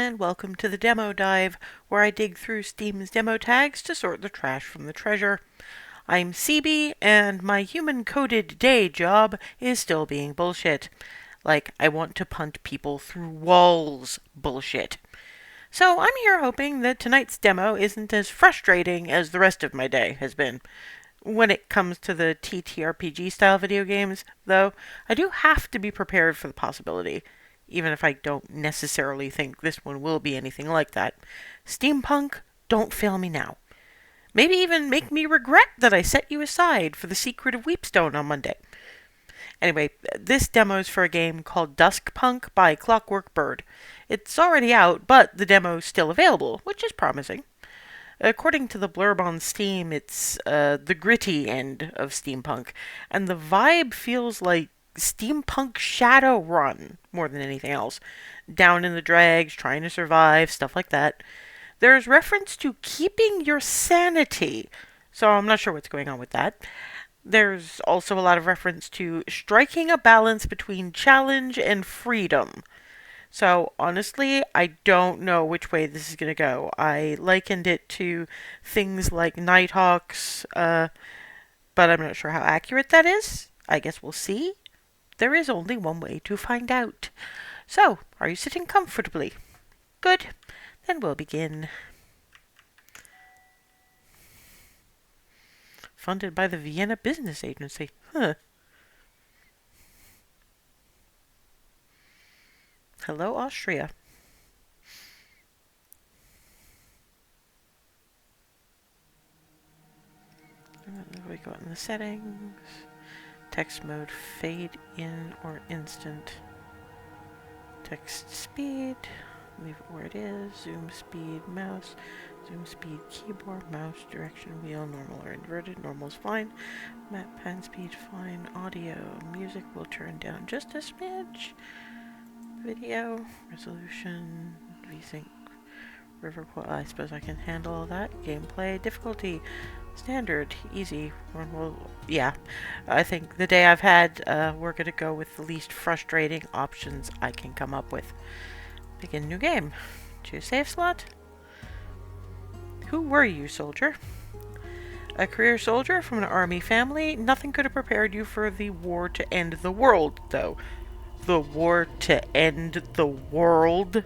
and welcome to the Demo Dive, where I dig through Steam's demo tags to sort the trash from the treasure. I'm CB, and my human-coded day job is still being bullshit. Like, I want to punt people through walls bullshit. So I'm here hoping that tonight's demo isn't as frustrating as the rest of my day has been. When it comes to the TTRPG-style video games, though, I do have to be prepared for the possibility, even if I don't necessarily think this one will be anything like that. Steampunk, don't fail me now. Maybe even make me regret that I set you aside for the Secret of Weepstone on Monday. Anyway, this demo's for a game called Duskpunk by Clockwork Bird. It's already out, but the demo's still available, which is promising. According to the blurb on Steam, it's the gritty end of steampunk, and the vibe feels like steampunk Shadowrun more than anything else. Down in the dregs, trying to survive, stuff like that. There's reference to keeping your sanity, so I'm not sure what's going on with that. There's also a lot of reference to striking a balance between challenge and freedom. So honestly, I don't know which way this is going to go. I likened it to things like Nighthawks, but I'm not sure how accurate that is. I guess we'll see. There is only one way to find out. So, are you sitting comfortably? Good. Then we'll begin. Funded by the Vienna Business Agency. Huh. Hello, Austria. We go in the settings. Text mode, fade in or instant. Text speed, leave it where it is. Zoom speed, mouse. Zoom speed, keyboard, mouse, direction wheel, normal or inverted. Normal's fine. Map, pen speed, fine. Audio, music will turn down just a smidge. Video, resolution, VSync, river. I suppose I can handle all that. Gameplay, difficulty, standard, easy. Well, yeah, I think the day I've had, we're going to go with the least frustrating options I can come up with. Begin new game. Choose save slot. Who were you, soldier? A career soldier from an army family. Nothing could have prepared you for the war to end the world, though. The war to end the world?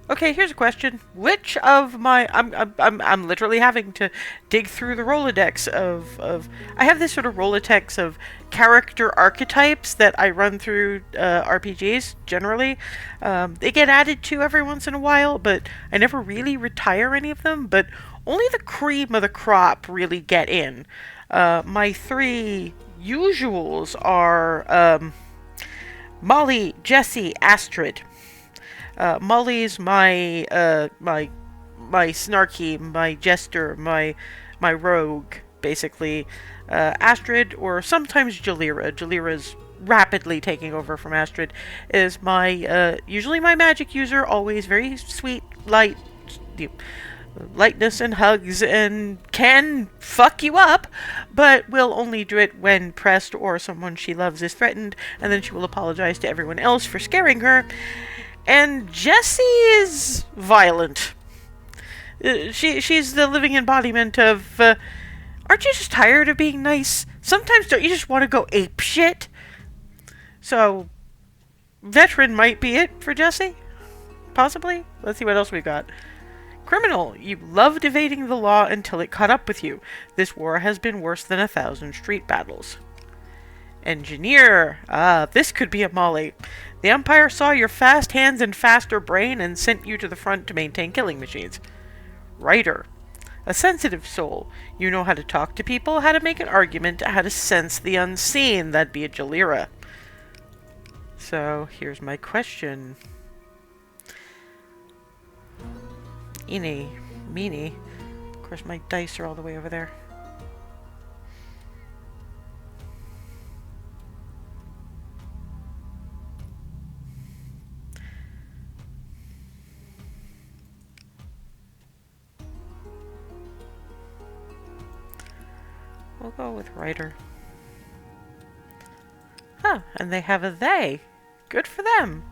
Okay, here's a question. Which of my... I'm literally having to dig through the Rolodex of... I have this sort of Rolodex of character archetypes that I run through RPGs, generally. They get added to every once in a while, but I never really retire any of them. But only the cream of the crop really get in. My three usuals are Molly, Jessie, Astrid. Molly's my snarky, my jester, my rogue, basically. Astrid, or sometimes Jalira. Jalira's rapidly taking over from Astrid, is my usually my magic user, always very sweet, light, lightness and hugs, and can fuck you up, but will only do it when pressed or someone she loves is threatened, and then she will apologize to everyone else for scaring her. And Jessie is violent. She's the living embodiment of, aren't you just tired of being nice? Sometimes don't you just want to go ape shit? So, veteran might be it for Jessie? Possibly? Let's see what else we got. Criminal, you loved evading the law until it caught up with you. This war has been worse than 1,000 street battles. Engineer, this could be a Molly. The Empire saw your fast hands and faster brain and sent you to the front to maintain killing machines. Writer, a sensitive soul. You know how to talk to people, how to make an argument, how to sense the unseen. That'd be a Jalira. So, here's my question. Eeny, meeny. Of course, my dice are all the way over there. We'll go with writer. Huh, and they have a they. Good for them.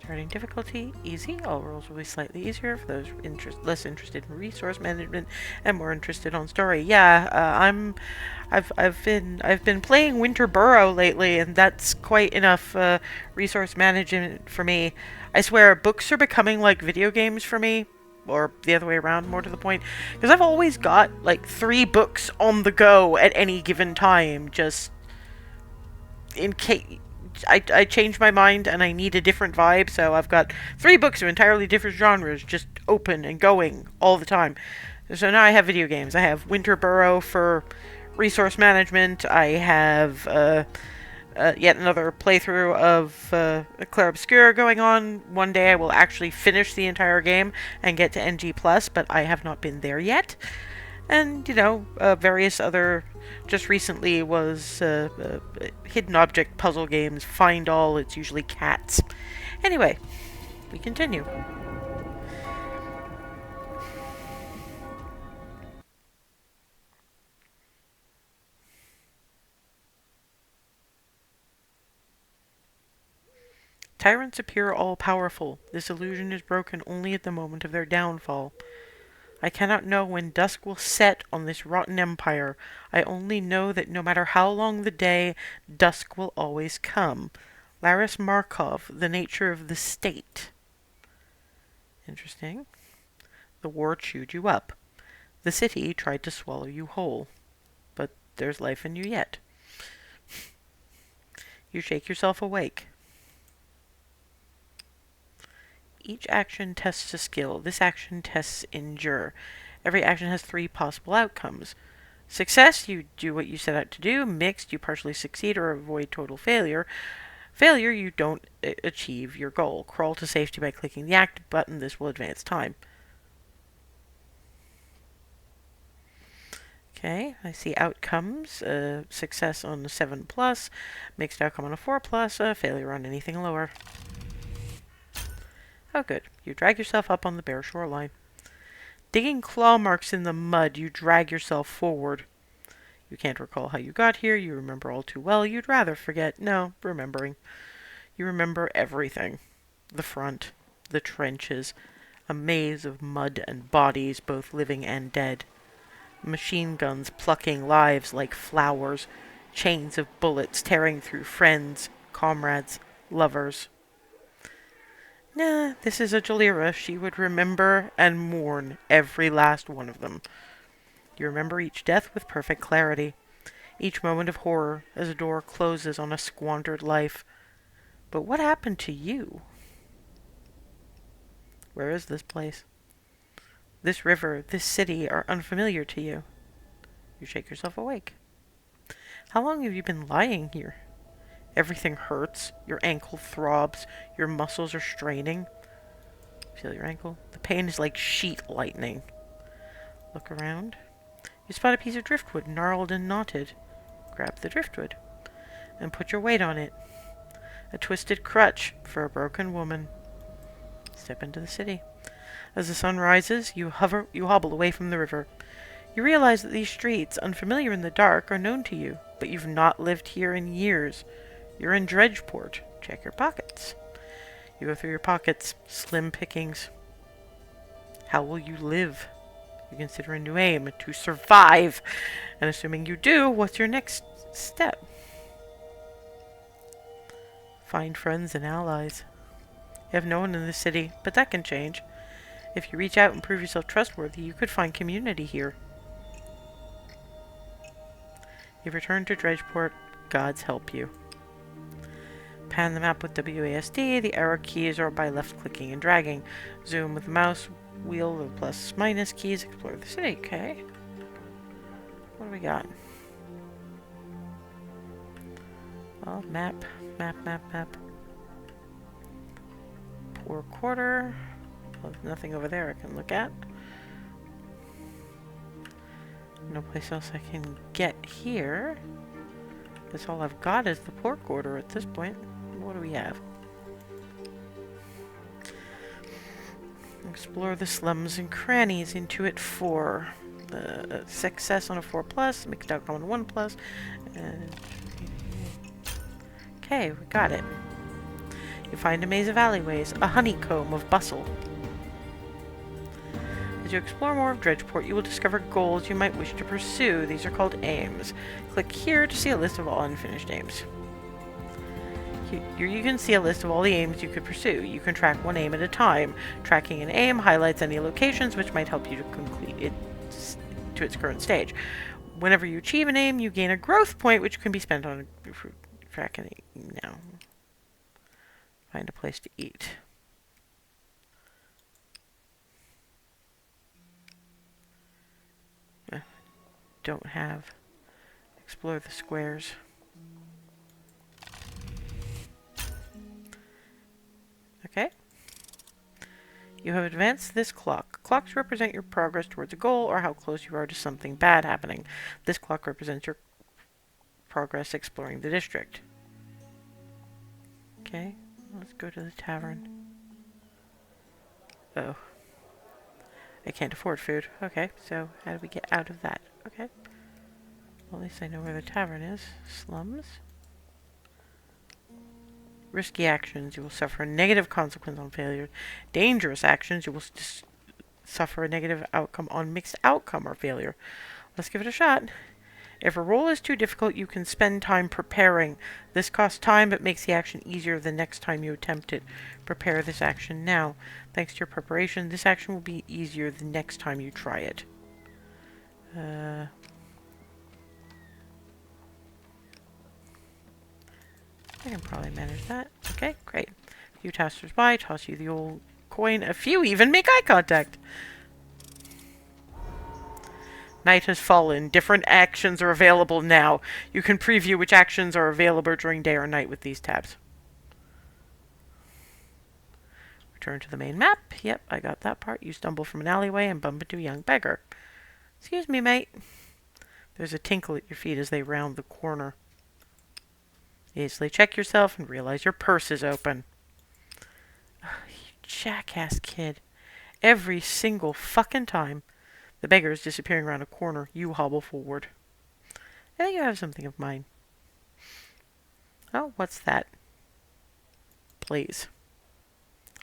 Starting difficulty, easy. All rolls will be slightly easier for those less interested in resource management and more interested on story. Yeah, I've been playing Winter Burrow lately, and that's quite enough resource management for me. I swear, books are becoming like video games for me, or the other way around, more to the point, because I've always got like 3 books on the go at any given time, just in case I changed my mind and I need a different vibe, so I've got 3 books of entirely different genres just open and going all the time. So now I have video games. I have Winter Burrow for resource management. I have yet another playthrough of Clair Obscur going on. One day I will actually finish the entire game and get to NG+, but I have not been there yet. And, you know, various other, just recently was hidden object puzzle games, Find All, it's usually cats. Anyway, we continue. Tyrants appear all-powerful. This illusion is broken only at the moment of their downfall. I cannot know when dusk will set on this rotten empire. I only know that no matter how long the day, dusk will always come. Laris Markov, The Nature of the State. Interesting. The war chewed you up. The city tried to swallow you whole. But there's life in you yet. You shake yourself awake. Each action tests a skill. This action tests endure. Every action has 3 possible outcomes. Success, you do what you set out to do. Mixed, you partially succeed or avoid total failure. Failure, you don't achieve your goal. Crawl to safety by clicking the active button. This will advance time. Okay, I see outcomes. Success on a 7+, mixed outcome on a 4+, failure on anything lower. Oh, good. You drag yourself up on the bare shoreline. Digging claw marks in the mud, you drag yourself forward. You can't recall how you got here. You remember all too well. You'd rather forget. No, remembering. You remember everything. The front, the trenches, a maze of mud and bodies, both living and dead. Machine guns plucking lives like flowers. Chains of bullets tearing through friends, comrades, lovers. Nah, this is a Jalira. She would remember and mourn every last one of them. You remember each death with perfect clarity. Each moment of horror as a door closes on a squandered life. But what happened to you? Where is this place? This river, this city are unfamiliar to you. You shake yourself awake. How long have you been lying here? Everything hurts. Your ankle throbs. Your muscles are straining. Feel your ankle? The pain is like sheet lightning. Look around. You spot a piece of driftwood, gnarled and knotted. Grab the driftwood and put your weight on it. A twisted crutch for a broken woman. Step into the city. As the sun rises, you hobble away from the river. You realize that these streets, unfamiliar in the dark, are known to you, but you've not lived here in years. You're in Dredgeport. Check your pockets. You go through your pockets. Slim pickings. How will you live? You consider a new aim. To survive. And assuming you do, what's your next step? Find friends and allies. You have no one in the city, but that can change. If you reach out and prove yourself trustworthy, you could find community here. You've returned to Dredgeport. Gods help you. Pan the map with WASD. The arrow keys are by left-clicking and dragging. Zoom with the mouse wheel, the plus-minus keys. Explore the city. Okay. What do we got? Well, map. Poor quarter. Well, there's nothing over there I can look at. No place else I can get here. That's all I've got is the poor quarter at this point. What do we have? Explore the slums and crannies. Intuit 4. Success on a 4+. Mixed outcome on a 1+. Okay, we got it. You find a maze of alleyways, a honeycomb of bustle. As you explore more of Dredgeport, you will discover goals you might wish to pursue. These are called aims. Click here to see a list of all unfinished aims. Here you can see a list of all the aims you could pursue. You can track one aim at a time. Tracking an aim highlights any locations which might help you to complete it to its current stage. Whenever you achieve an aim, you gain a growth point which can be spent on tracking an aim now. Find a place to eat. Don't have. Explore the squares. Okay. You have advanced this clock. Clocks represent your progress towards a goal or how close you are to something bad happening. This clock represents your progress exploring the district. Okay, let's go to the tavern. Oh. I can't afford food. Okay, so how do we get out of that? Okay. Well, at least I know where the tavern is. Slums. Risky actions, you will suffer a negative consequence on failure. Dangerous actions, you will suffer a negative outcome on mixed outcome or failure. Let's give it a shot. If a roll is too difficult, you can spend time preparing. This costs time, but makes the action easier the next time you attempt it. Prepare this action now. Thanks to your preparation, this action will be easier the next time you try it. I can probably manage that. Okay, great. A few passers-by toss you the old coin. A few even make eye contact. Night has fallen. Different actions are available now. You can preview which actions are available during day or night with these tabs. Return to the main map. Yep, I got that part. You stumble from an alleyway and bump into a young beggar. Excuse me, mate. There's a tinkle at your feet as they round the corner. Easily check yourself and realize your purse is open. Oh, you jackass kid. Every single fucking time the beggar is disappearing around a corner, you hobble forward. I think you have something of mine. Oh, what's that? Please.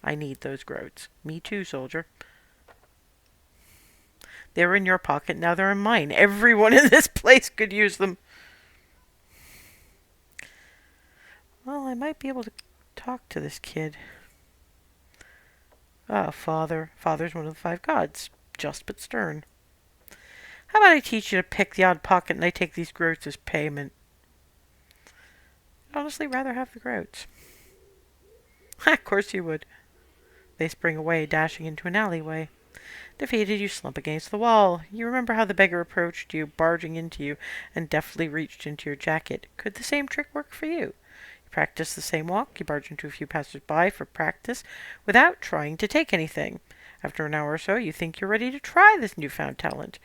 I need those groats. Me too, soldier. They were in your pocket, now they're in mine. Everyone in this place could use them. Well, I might be able to talk to this kid. Ah, Father. Father's one of the 5 gods. Just but stern. How about I teach you to pick the odd pocket and I take these groats as payment? I'd honestly rather have the groats. Of course you would. They spring away, dashing into an alleyway. Defeated, you slump against the wall. You remember how the beggar approached you, barging into you, and deftly reached into your jacket. Could the same trick work for you? Practice the same walk. You barge into a few passers-by for practice without trying to take anything. After an hour or so, you think you're ready to try this newfound talent.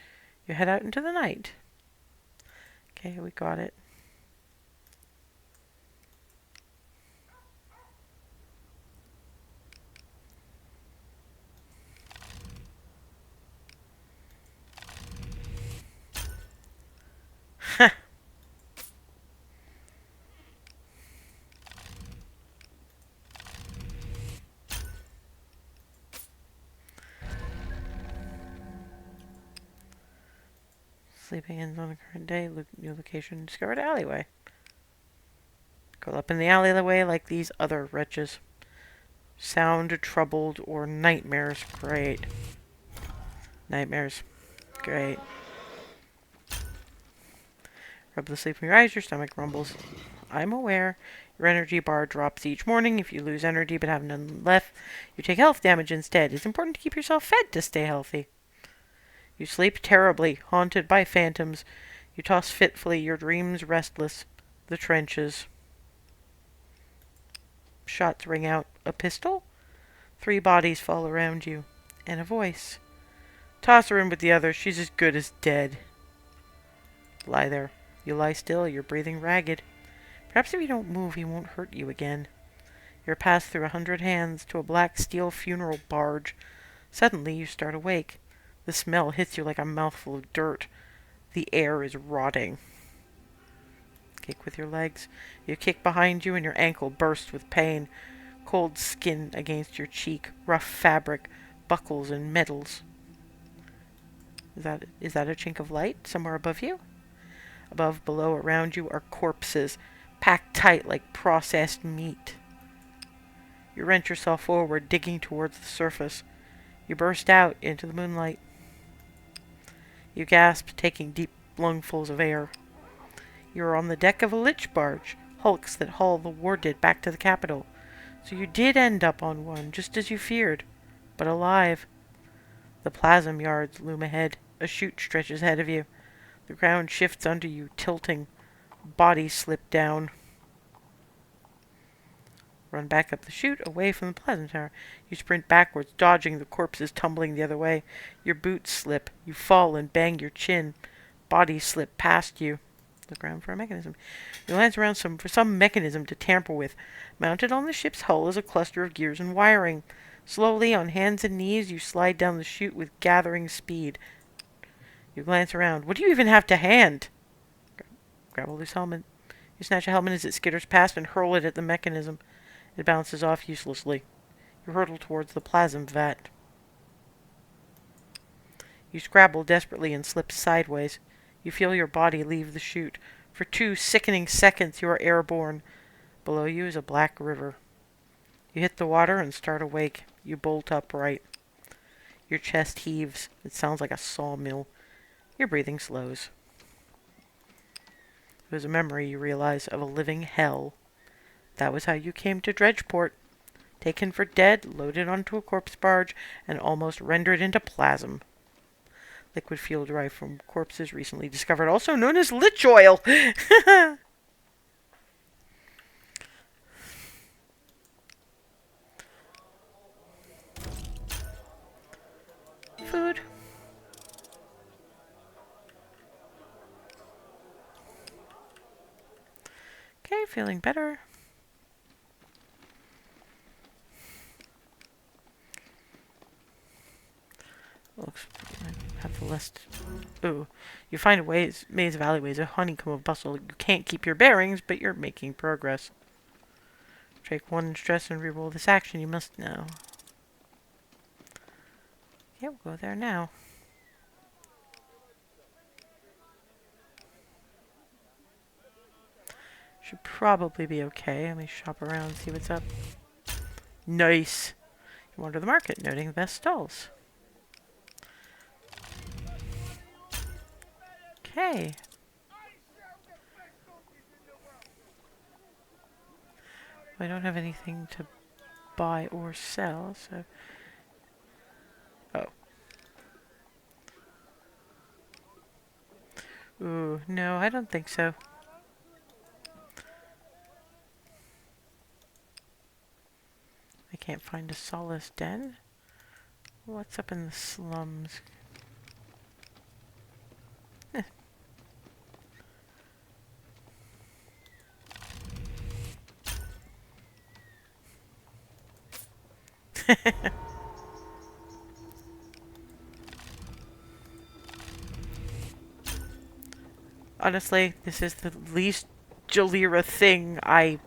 You head out into the night. Okay, we got it. Ha! Sleeping ends on the current day. New location discovered alleyway. Go up in the alleyway like these other wretches. Sound troubled or nightmares. Great. Nightmares. Great. Rub the sleep in your eyes, your stomach rumbles. I'm aware. Your energy bar drops each morning. If you lose energy but have none left, you take health damage instead. It's important to keep yourself fed to stay healthy. You sleep terribly, haunted by phantoms. You toss fitfully, your dreams restless. The trenches. Shots ring out. A pistol? 3 bodies fall around you. And a voice. Toss her in with the others. She's as good as dead. Lie there. You lie still. You're breathing ragged. Perhaps if you don't move, he won't hurt you again. You're passed through 100 hands to a black steel funeral barge. Suddenly, you start awake. The smell hits you like a mouthful of dirt. The air is rotting. Kick with your legs. You kick behind you and your ankle bursts with pain. Cold skin against your cheek, rough fabric, buckles and medals. Is that a chink of light somewhere above you? Above, below, around you are corpses, packed tight like processed meat. You wrench yourself forward, digging towards the surface. You burst out into the moonlight. You gasp, taking deep lungfuls of air. You are on the deck of a lich barge, hulks that haul the war dead back to the capital. So you did end up on one, just as you feared, but alive. The plasm yards loom ahead. A chute stretches ahead of you. The ground shifts under you, tilting. Bodies slip down. Run back up the chute, away from the plasma tower. You sprint backwards, dodging the corpses tumbling the other way. Your boots slip. You fall and bang your chin. Bodies slip past you. Look around for a mechanism. You glance around for some mechanism to tamper with. Mounted on the ship's hull is a cluster of gears and wiring. Slowly, on hands and knees, you slide down the chute with gathering speed. You glance around. What do you even have to hand? Grab a loose helmet. You snatch a helmet as it skitters past and hurl it at the mechanism. It bounces off uselessly. You hurtle towards the plasm vat. You scrabble desperately and slip sideways. You feel your body leave the chute. For 2 sickening seconds you are airborne. Below you is a black river. You hit the water and start awake. You bolt upright. Your chest heaves. It sounds like a sawmill. Your breathing slows. It was a memory, you realize, of a living hell. That was how you came to Dredgeport. Taken for dead, loaded onto a corpse barge, and almost rendered into plasm. Liquid fuel derived from corpses recently discovered, also known as lich oil. Food. Okay, feeling better. Looks have the list. Ooh. You find maze of alleyways, a honeycomb of bustle. You can't keep your bearings, but you're making progress. Take 1 stress and reroll this action, you must know. Yeah, we'll go there now. Should probably be okay. Let me shop around, see what's up. Nice! You wander the market, noting the best stalls. Okay. I don't have anything to buy or sell, so... Oh. Ooh, no, I don't think so. I can't find a solace den. What's up in the slums? Honestly, this is the least Jalira thing I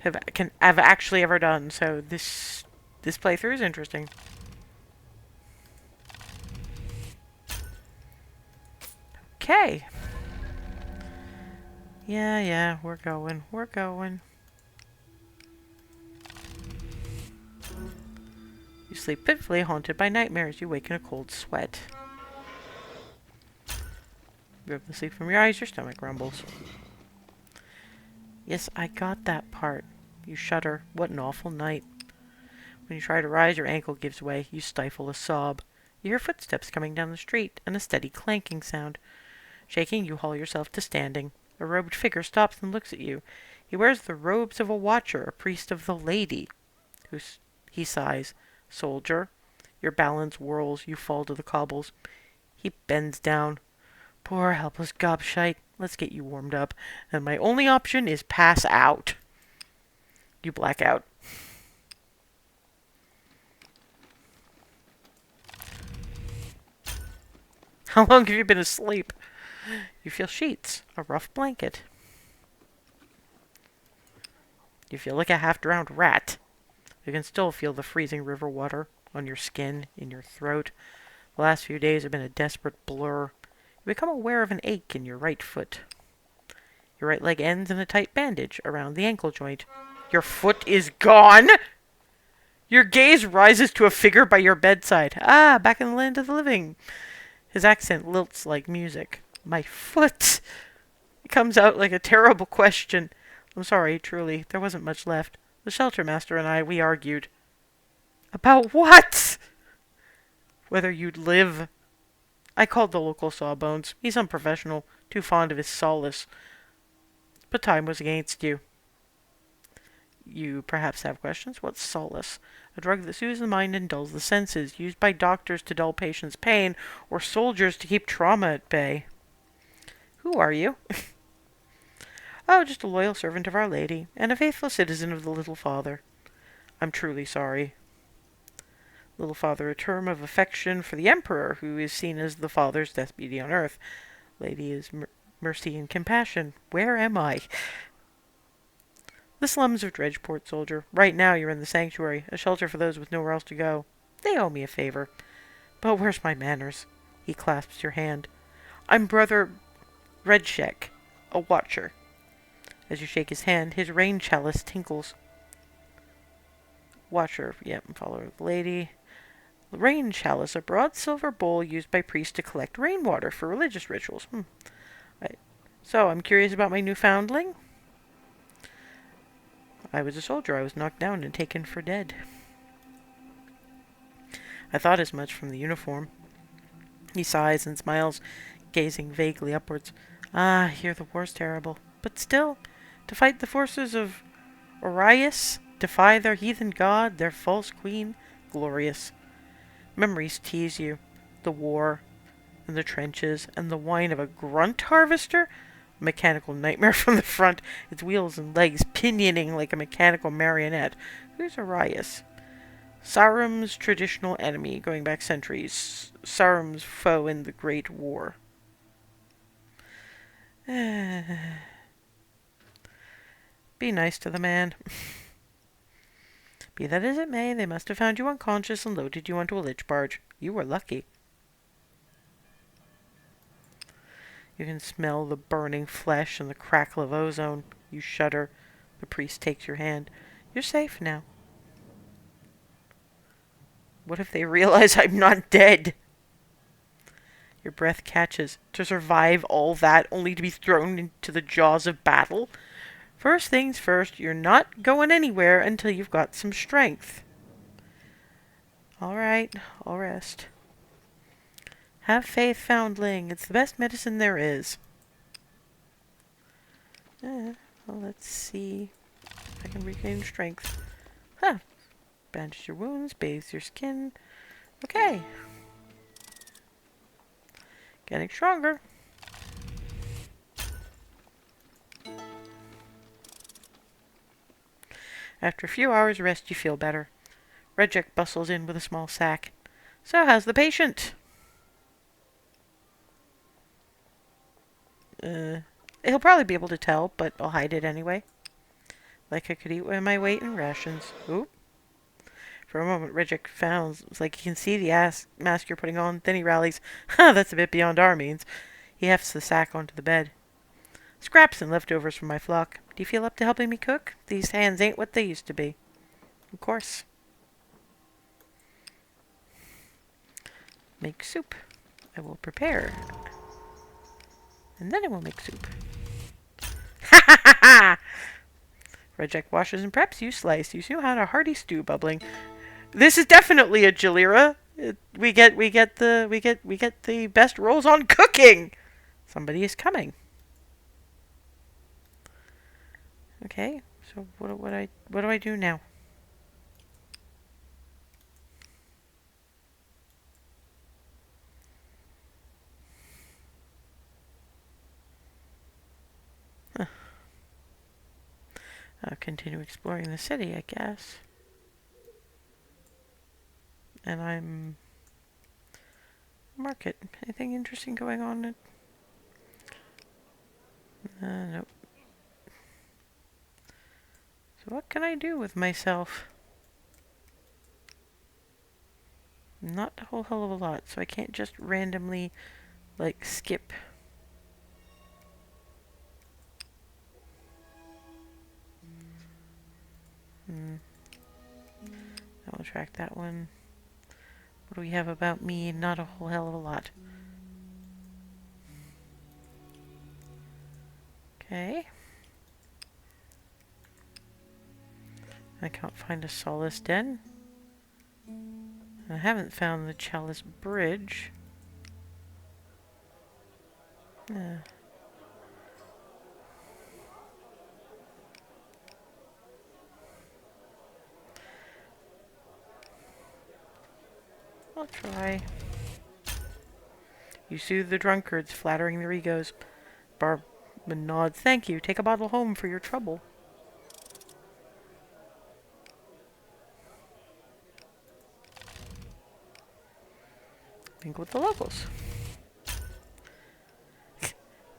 have actually ever done, so this playthrough is interesting. Okay. Yeah, we're going. You sleep fitfully, haunted by nightmares. You wake in a cold sweat. You rub the sleep from your eyes, your stomach rumbles. Yes, I got that part. You shudder. What an awful night. When you try to rise, your ankle gives way. You stifle a sob. You hear footsteps coming down the street, and a steady clanking sound. Shaking, you haul yourself to standing. A robed figure stops and looks at you. He wears the robes of a watcher, a priest of the lady. He sighs. Soldier. Your balance whirls. You fall to the cobbles. He bends down. Poor helpless gobshite. Let's get you warmed up. And my only option is pass out. You black out. How long have you been asleep? You feel sheets. A rough blanket. You feel like a half-drowned rat. You can still feel the freezing river water on your skin, in your throat. The last few days have been a desperate blur. You become aware of an ache in your right foot. Your right leg ends in a tight bandage around the ankle joint. Your foot is gone! Your gaze rises to a figure by your bedside. Ah, back in the land of the living. His accent lilts like music. My foot! It comes out like a terrible question. I'm sorry, truly. There wasn't much left. The shelter master and I, we argued. About what? Whether you'd live. I called the local sawbones. He's unprofessional, too fond of his solace. But time was against you. You perhaps have questions? What's solace? A drug that soothes the mind and dulls the senses, used by doctors to dull patients' pain, or soldiers to keep trauma at bay. Who are you? Oh, just a loyal servant of Our Lady, and a faithful citizen of the Little Father. I'm truly sorry. Little Father, a term of affection for the Emperor, who is seen as the Father's deputy on earth. Lady is mercy and compassion. Where am I? The slums of Dredgeport, soldier. Right now you're in the sanctuary, a shelter for those with nowhere else to go. They owe me a favor. But where's my manners? He clasps your hand. I'm Brother Redshek, a watcher. As you shake his hand, his rain chalice tinkles. Watcher, yep, follower of the lady. The rain chalice, a broad silver bowl used by priests to collect rainwater for religious rituals. So, I'm curious about my new foundling? I was a soldier. I was knocked down and taken for dead. I thought as much from the uniform. He sighs and smiles, gazing vaguely upwards. Ah, here the war's terrible. But still, to fight the forces of Orius, defy their heathen god, their false queen, glorious. Memories tease you. The war, and the trenches, and the whine of a grunt harvester? A mechanical nightmare from the front, its wheels and legs pinioning like a mechanical marionette. Who's Orius? Sarum's traditional enemy, going back centuries. Sarum's foe in the Great War. Be nice to the man. Be that as it may, they must have found you unconscious and loaded you onto a lich barge. You were lucky. You can smell the burning flesh and the crackle of ozone. You shudder. The priest takes your hand. You're safe now. What if they realize I'm not dead? Your breath catches. To survive all that, only to be thrown into the jaws of battle? First things first, you're not going anywhere until you've got some strength. Alright, I'll rest. Have faith, foundling. It's the best medicine there is. Well, let's see if I can regain strength. Huh. Bandage your wounds, bathe your skin. Okay. Getting stronger. After a few hours' rest, you feel better. Redjack bustles in with a small sack. So, how's the patient? He'll probably be able to tell, but I'll hide it anyway. Like I could eat my weight in rations. Oop. For a moment, Redjack frowns. It's like he can see the mask you're putting on. Then he rallies. Ha, that's a bit beyond our means. He hefts the sack onto the bed. Scraps and leftovers from my flock. Do you feel up to helping me cook? These hands ain't what they used to be. Of course. Make soup. I will prepare. And then I will make soup. Ha ha ha ha! Redjack washes and preps. You slice. You soon had a hearty stew bubbling. This is definitely a Jalira. We get the best rolls on cooking. Somebody is coming. Okay, so what do I do now? Huh. I'll continue exploring the city, I guess. And I'm market. Anything interesting going on? Nope. So what can I do with myself? Not a whole hell of a lot, so I can't just randomly, like, skip. I'll track that one. What do we have about me? Not a whole hell of a lot. Okay. I can't find a Solace Den. I haven't found the Chalice Bridge. I'll try. You soothe the drunkards, flattering their egos. Barb nods. Thank you. Take a bottle home for your trouble. Think with the locals.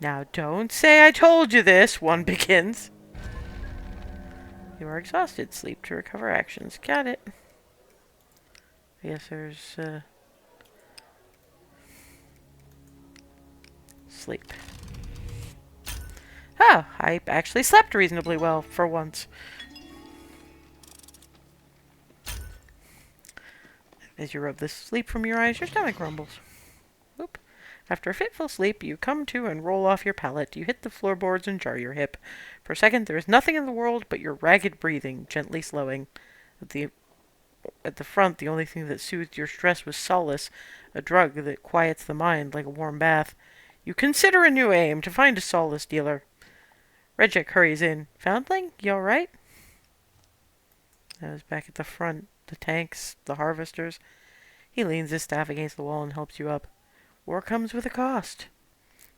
Now don't say I told you this, one begins. You are exhausted. Sleep to recover actions. Got it. I guess there's, sleep. Oh, I actually slept reasonably well for once. As you rub the sleep from your eyes, your stomach rumbles. Whoop. After a fitful sleep, you come to and roll off your pallet. You hit the floorboards and jar your hip. For a second, there is nothing in the world but your ragged breathing, gently slowing. At the front, the only thing that soothed your stress was solace, a drug that quiets the mind like a warm bath. You consider a new aim, to find a solace dealer. Redjack hurries in. Foundling, you alright? I was back at the front. The tanks, the harvesters. He leans his staff against the wall and helps you up. War comes with a cost.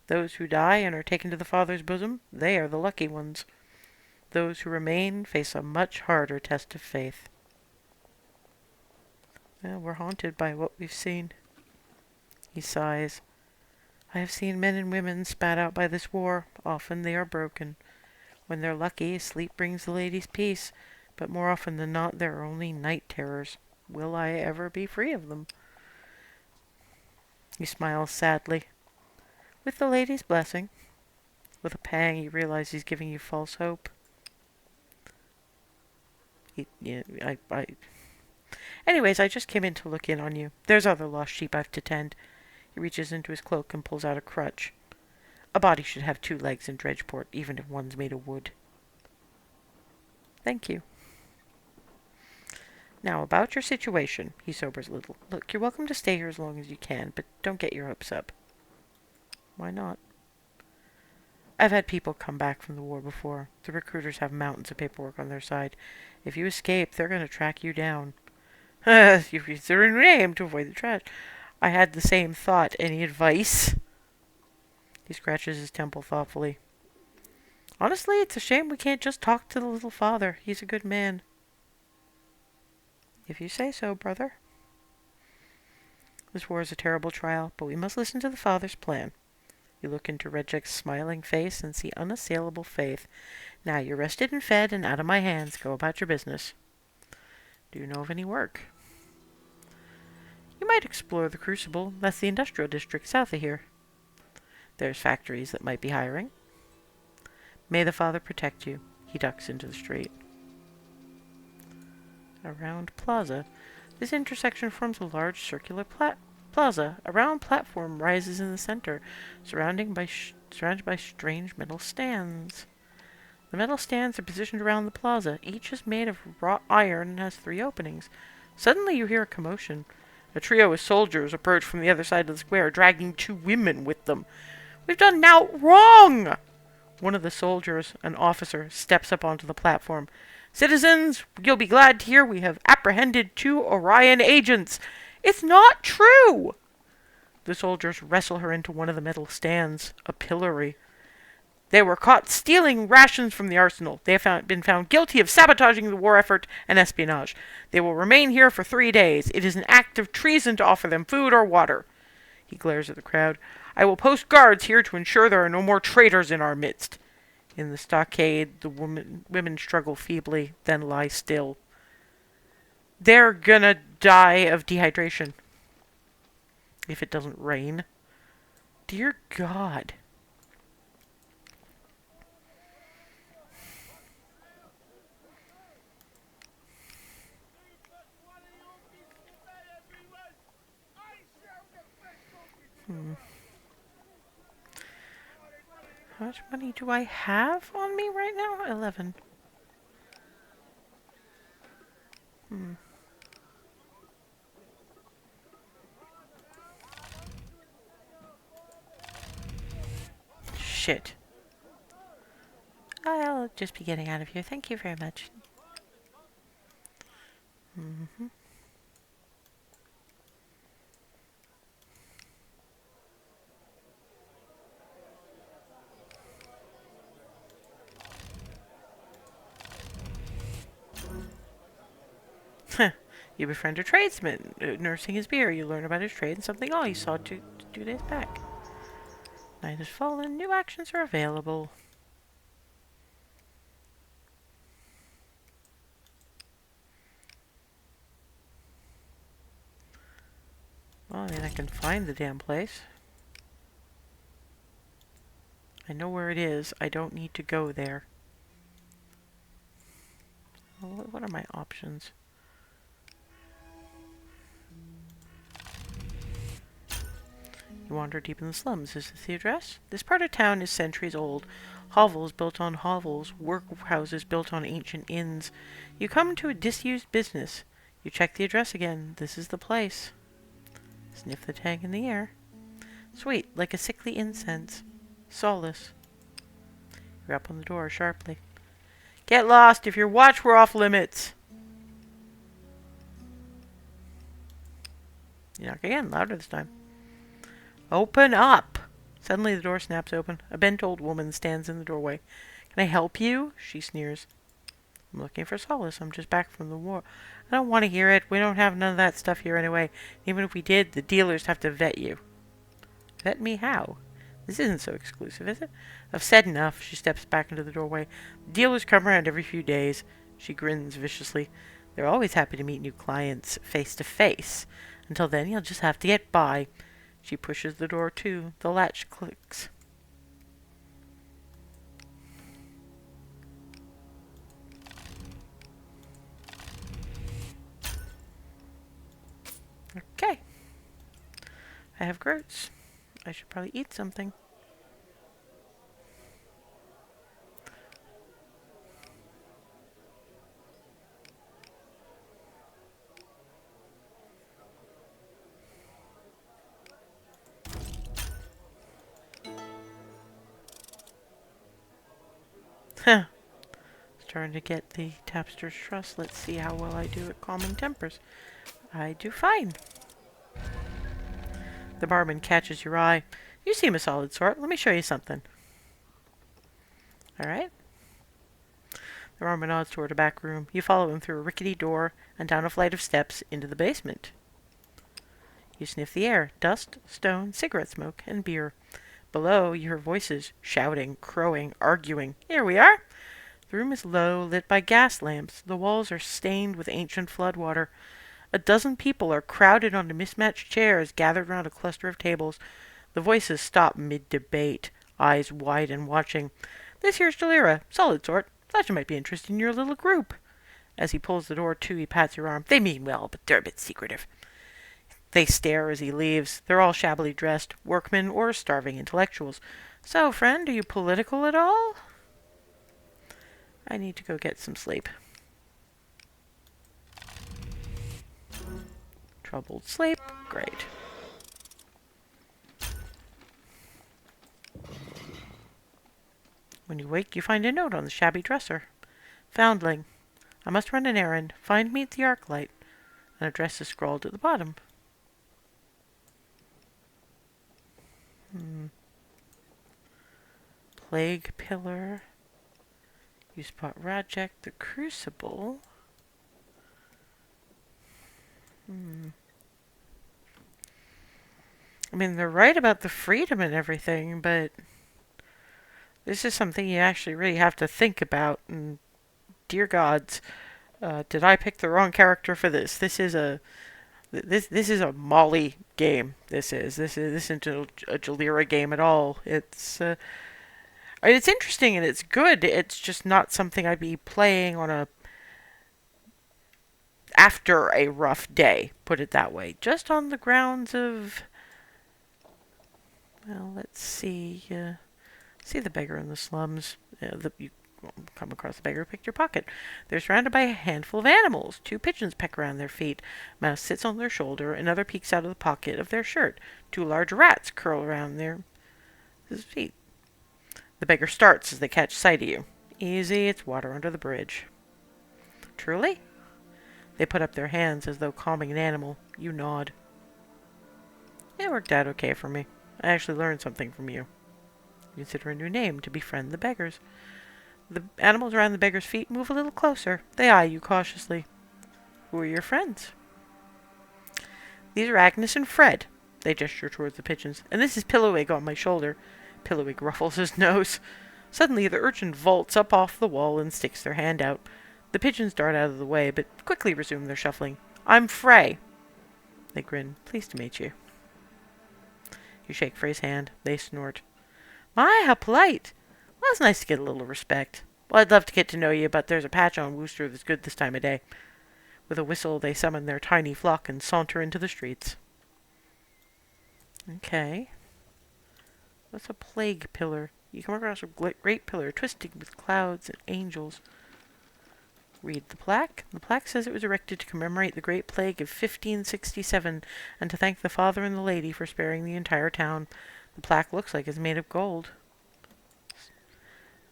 Those who die and are taken to the Father's bosom, they are the lucky ones. Those who remain face a much harder test of faith. Well, we're haunted by what we've seen. He sighs. I have seen men and women spat out by this war. Often they are broken. When they're lucky, sleep brings the ladies peace, but more often than not, there are only night terrors. Will I ever be free of them? He smiles sadly. With the lady's blessing. With a pang, you realize he's giving you false hope. Anyways, I just came in to look in on you. There's other lost sheep I've to tend. He reaches into his cloak and pulls out a crutch. A body should have 2 legs in Dredgeport, even if one's made of wood. Thank you. Now, about your situation. He sobers a little. Look, you're welcome to stay here as long as you can, but don't get your hopes up. Why not? I've had people come back from the war before. The recruiters have mountains of paperwork on their side. If you escape, they're going to track you down. You're considering your name to avoid the trash. I had the same thought. Any advice? He scratches his temple thoughtfully. Honestly, it's a shame we can't just talk to the little father. He's a good man. If you say so, brother. This war is a terrible trial, but we must listen to the father's plan. You look into Redjack's smiling face and see unassailable faith. Now you're rested and fed and out of my hands. Go about your business. Do you know of any work? You might explore the Crucible. That's the industrial district south of here. There's factories that might be hiring. May the Father protect you. He ducks into the street. Around Plaza. This intersection forms a large circular plaza. A round platform rises in the center, surrounded by strange metal stands. The metal stands are positioned around the plaza. Each is made of wrought iron and has 3 openings. Suddenly you hear a commotion. A trio of soldiers approach from the other side of the square, dragging 2 women with them. We've done now wrong! One of the soldiers, an officer, steps up onto the platform. Citizens, you'll be glad to hear we have apprehended 2 Orion agents. It's not true! The soldiers wrestle her into one of the metal stands, a pillory. They were caught stealing rations from the arsenal. They have been found guilty of sabotaging the war effort and espionage. They will remain here for 3 days. It is an act of treason to offer them food or water. He glares at the crowd. I will post guards here to ensure there are no more traitors in our midst. In the stockade, the women struggle feebly, then lie still. They're gonna die of dehydration if it doesn't rain. Dear God. How much money do I have on me right now? 11. Shit. I'll just be getting out of here. Thank you very much. You befriend a tradesman, nursing his beer. You learn about his trade and something you saw 2 days back. Night has fallen. New actions are available. Well, I mean, I can find the damn place. I know where it is. I don't need to go there. Well, what are my options? You wander deep in the slums. Is this the address? This part of town is centuries old. Hovels built on hovels, workhouses built on ancient inns. You come to a disused business. You check the address again. This is the place. Sniff the tag in the air. Sweet, like a sickly incense. Solace. You rap on the door sharply. Get lost! If your watch were off limits! You knock again, louder this time. Open up! Suddenly the door snaps open. A bent old woman stands in the doorway. Can I help you? She sneers. I'm looking for solace. I'm just back from the war. I don't want to hear it. We don't have none of that stuff here anyway. Even if we did, the dealers have to vet you. Vet me how? This isn't so exclusive, is it? I've said enough. She steps back into the doorway. The dealers come around every few days. She grins viciously. They're always happy to meet new clients face to face. Until then, you'll just have to get by. She pushes the door to. The latch clicks. Okay. I have groats. I should probably eat something. Huh. Starting to get the tapster's trust. Let's see how well I do at calming tempers. I do fine. The barman catches your eye. You seem a solid sort. Let me show you something. Alright. The barman nods toward a back room. You follow him through a rickety door and down a flight of steps into the basement. You sniff the air. Dust, stone, cigarette smoke, and beer. Below, you hear voices, shouting, crowing, arguing. Here we are! The room is low, lit by gas lamps. The walls are stained with ancient floodwater. A dozen people are crowded onto mismatched chairs, gathered around a cluster of tables. The voices stop mid-debate, eyes wide and watching. This here's Jalira, solid sort. Thought you might be interested in your little group. As he pulls the door to, he pats your arm. They mean well, but they're a bit secretive. They stare as he leaves. They're all shabbily dressed, workmen or starving intellectuals. So, friend, are you political at all? I need to go get some sleep. Troubled sleep. Great. When you wake, you find a note on the shabby dresser. Foundling. I must run an errand. Find me at the arc light. An address is scrawled at the bottom. Plague Pillar. You spot Rajek the Crucible. I mean, they're right about the freedom and everything, but This is something you actually really have to think about. And dear gods, did I pick the wrong character for this? This is a Molly game. This isn't a Jalira game at all. It's interesting and it's good. It's just not something I'd be playing on a after a rough day. Put it that way. Just on the grounds of, well, let's see. See the beggar in the slums. You come across the beggar, picked your pocket. They're surrounded by a handful of animals. Two pigeons peck around their feet. Mouse sits on their shoulder. Another peeks out of the pocket of their shirt. Two large rats curl around his feet. The beggar starts as they catch sight of you. Easy, it's water under the bridge. Truly? They put up their hands as though calming an animal. You nod. It worked out okay for me. I actually learned something from you. Consider a new name to befriend the beggars. The animals around the beggar's feet move a little closer. They eye you cautiously. Who are your friends? These are Agnes and Fred. They gesture towards the pigeons. And this is Pillowig on my shoulder. Pillowig ruffles his nose. Suddenly the urchin vaults up off the wall and sticks their hand out. The pigeons dart out of the way, but quickly resume their shuffling. I'm Frey. They grin. Pleased to meet you. You shake Frey's hand. They snort. My, how polite. Well, it's nice to get a little respect. Well, I'd love to get to know you, but there's a patch on Wooster that's good this time of day. With a whistle, they summon their tiny flock and saunter into the streets. Okay. What's a plague pillar? You come across a great pillar, twisting with clouds and angels. Read the plaque. The plaque says it was erected to commemorate the Great Plague of 1567 and to thank the father and the lady for sparing the entire town. The plaque looks like it's made of gold.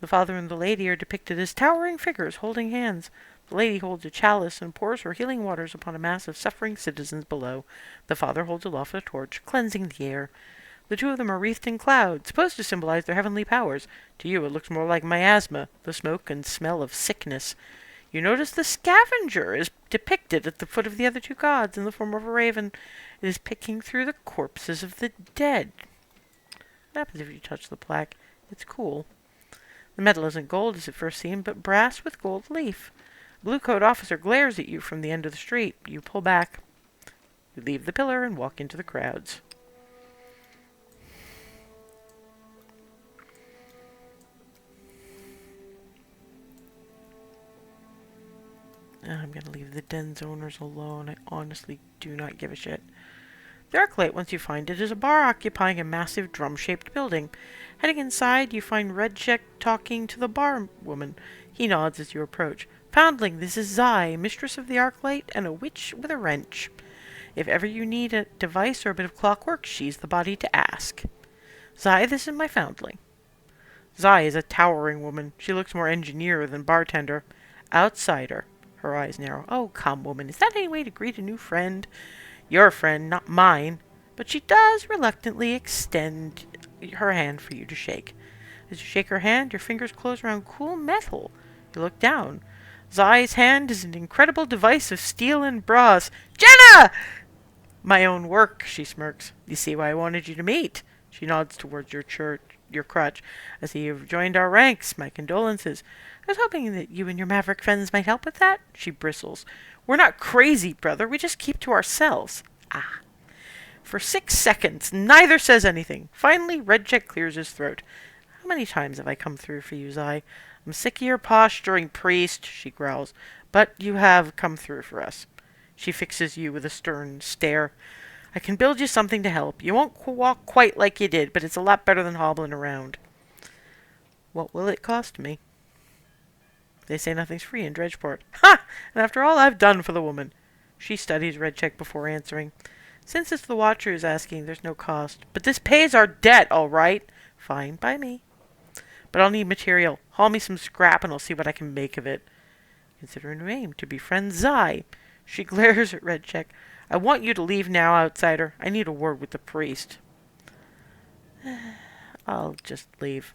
The father and the lady are depicted as towering figures holding hands. The lady holds a chalice and pours her healing waters upon a mass of suffering citizens below. The father holds aloft a torch, cleansing the air. The two of them are wreathed in clouds, supposed to symbolize their heavenly powers. To you it looks more like miasma, the smoke and smell of sickness. You notice the scavenger is depicted at the foot of the other two gods in the form of a raven. It is picking through the corpses of the dead. What happens if you touch the plaque? It's cool. The metal isn't gold as it first seemed, but brass with gold leaf. A blue-coat officer glares at you from the end of the street. You pull back. You leave the pillar and walk into the crowds. I'm going to leave the den's owners alone. I honestly do not give a shit. The Arclight, once you find it, is a bar occupying a massive drum-shaped building. Heading inside, you find Redcheck talking to the bar woman. He nods as you approach. Foundling, this is Zai, mistress of the Arclight and a witch with a wrench. If ever you need a device or a bit of clockwork, she's the body to ask. Zai, this is my foundling. Zai is a towering woman. She looks more engineer than bartender. Outsider. Her eyes narrow. Oh, come, woman, is that any way to greet a new friend? Your friend, not mine. But she does reluctantly extend her hand for you to shake. As you shake her hand, your fingers close around cool metal. You look down. Zai's hand is an incredible device of steel and brass. Jenna! My own work, she smirks. You see why I wanted you to meet. She nods towards your crutch. I see you've joined our ranks. My condolences. I was hoping that you and your maverick friends might help with that. She bristles. We're not crazy, brother. We just keep to ourselves. Ah. For 6 seconds, neither says anything. Finally, Redcheck clears his throat. How many times have I come through for you, Zai? I'm sick of your posturing, priest, she growls. But you have come through for us. She fixes you with a stern stare. I can build you something to help. You won't walk quite like you did, but it's a lot better than hobbling around. What will it cost me? They say nothing's free in Dredgeport. Ha! And after all I've done for the woman. She studies Redcheck before answering. Since it's the Watcher who's asking, there's no cost. But this pays our debt, all right. Fine by me. But I'll need material. Haul me some scrap and I'll see what I can make of it. Consider a new aim to befriend Zai. She glares at Redcheck. I want you to leave now, outsider. I need a word with the priest. I'll just leave.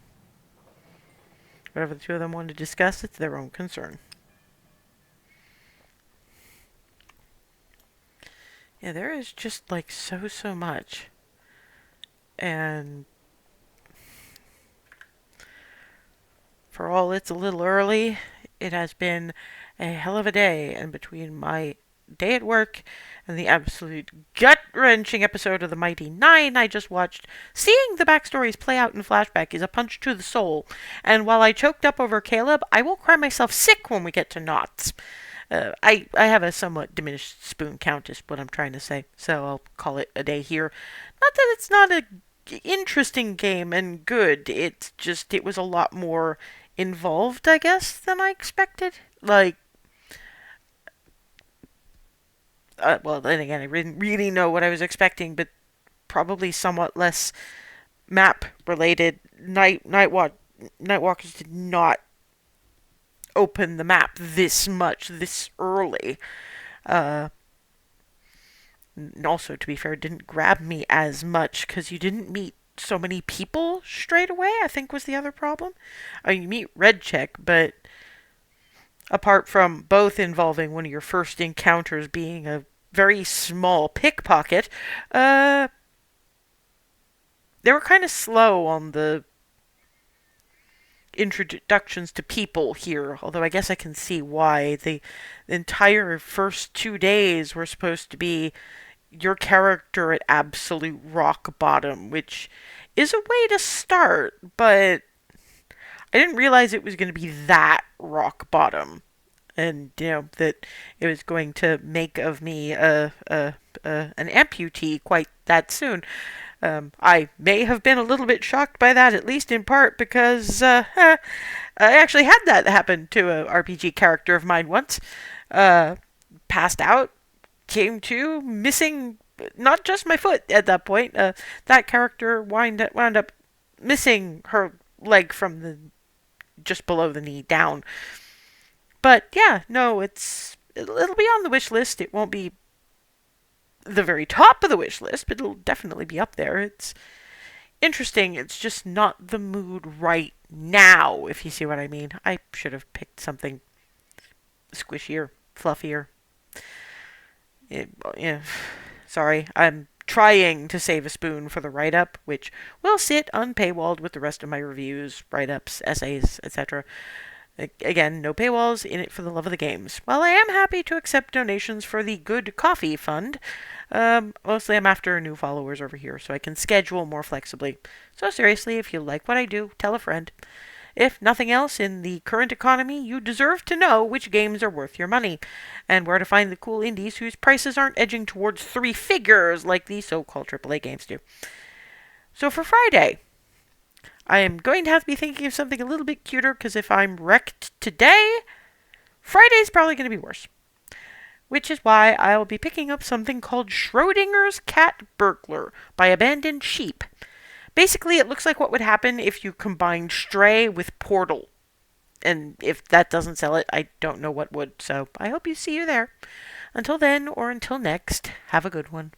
Whatever the two of them want to discuss, it's their own concern. Yeah, there is just like so much. And For all it's a little early, it has been a hell of a day, and between my day at work and the absolute gut-wrenching episode of The Mighty Nine I just watched, seeing the backstories play out in flashback is a punch to the soul, and while I choked up over Caleb, I will cry myself sick when we get to Knots. I have a somewhat diminished spoon count is what I'm trying to say, so I'll call it a day here. Not that it's not a interesting game and good. It's just it was a lot more involved, I guess, than I expected. Like, well, then again, I didn't really know what I was expecting, but probably somewhat less map related. Nightwalkers did not open the map this much this early. Uh, and also, to be fair, didn't grab me as much because you didn't meet so many people straight away, I think was the other problem. You meet Red Check, but apart from both involving one of your first encounters being a very small pickpocket, they were kind of slow on the introductions to people here, although I guess I can see why. The entire first 2 days were supposed to be your character at absolute rock bottom, which is a way to start, but I didn't realize it was going to be that rock bottom. And, that it was going to make of me an amputee quite that soon. I may have been a little bit shocked by that, at least in part, because I actually had that happen to a RPG character of mine once. Passed out, came to, missing not just my foot at that point. That character wound up missing her leg from the just below the knee down. But yeah, no, it'll be on the wish list. It won't be the very top of the wish list, but it'll definitely be up there. It's interesting. It's just not the mood right now, if you see what I mean. I should have picked something squishier, fluffier. Yeah, sorry, I'm trying to save a spoon for the write-up, which will sit unpaywalled with the rest of my reviews, write-ups, essays, etc. Again, no paywalls, in it for the love of the games. While I am happy to accept donations for the Good Coffee Fund, mostly I'm after new followers over here, so I can schedule more flexibly. So seriously, if you like what I do, tell a friend. If nothing else, in the current economy, you deserve to know which games are worth your money, and where to find the cool indies whose prices aren't edging towards 3 figures like the so-called AAA games do. So for Friday, I am going to have to be thinking of something a little bit cuter, because if I'm wrecked today, Friday's probably going to be worse. Which is why I will be picking up something called Schrodinger's Cat Burglar by Abandoned Sheep. Basically, it looks like what would happen if you combined Stray with Portal. And if that doesn't sell it, I don't know what would. So I hope you see you there. Until then, or until next, have a good one.